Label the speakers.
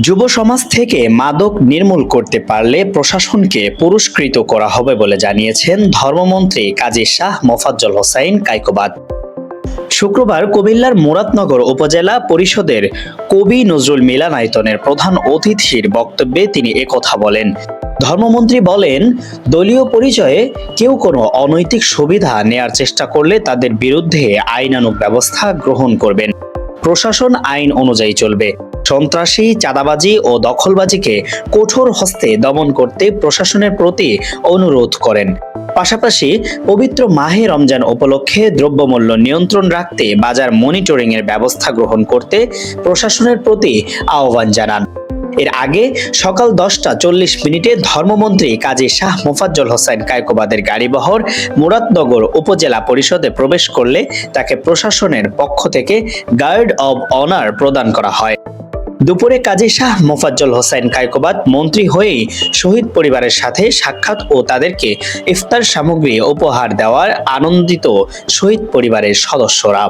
Speaker 1: যুব সমাজ থেকে মাদক নির্মূল করতে পারলে প্রশাসনকে পুরস্কৃত করা হবে বলে জানিয়েছেন ধর্মমন্ত্রী কাজী শাহ মোফাজ্জল হোসাইন কায়কোবাদ। শুক্রবার কুমিল্লার মুরাদনগর উপজেলা পরিষদের কবি নজরুল মিলনায়তনের প্রধান অতিথির বক্তব্যে তিনি একথা বলেন। ধর্মমন্ত্রী বলেন, দলীয় পরিচয়ে কেউ কোনো অনৈতিক সুবিধা নেয়ার চেষ্টা করলে তাদের বিরুদ্ধে আইনানুগ ব্যবস্থা গ্রহণ করবেন। প্রশাসন আইন অনুযায়ী চলবে। সন্ত্রাসী, চাঁদাবাজি ও দখলবাজিকে কঠোর হস্তে দমন করতে প্রশাসনের প্রতি অনুরোধ করেন। পাশাপাশি পবিত্র মাহে রমজান উপলক্ষে দ্রব্যমূল্য নিয়ন্ত্রণ রাখতে বাজার মনিটরিং এর ব্যবস্থা গ্রহণ করতে প্রশাসনের প্রতি আহ্বান জানান। এর আগে সকাল 10টা 40 মিনিটে ধর্মমন্ত্রী কাজী শাহ মোফাজ্জল হোসাইন কায়কোবাদের গাড়িবহর মুরাদনগর উপজেলা পরিষদে প্রবেশ করলে তাকে প্রশাসনের পক্ষ থেকে গার্ড অব অনার প্রদান করা হয়। দুপুরে কাজী শাহ মোফাজ্জল হোসাইন কায়কোবাদ মন্ত্রী হয়েই শহীদ পরিবারের সাথে সাক্ষাৎ ও তাদেরকে ইফতার সামগ্রী উপহার দেওয়ার আনন্দিত শহীদ পরিবারের সদস্যরা।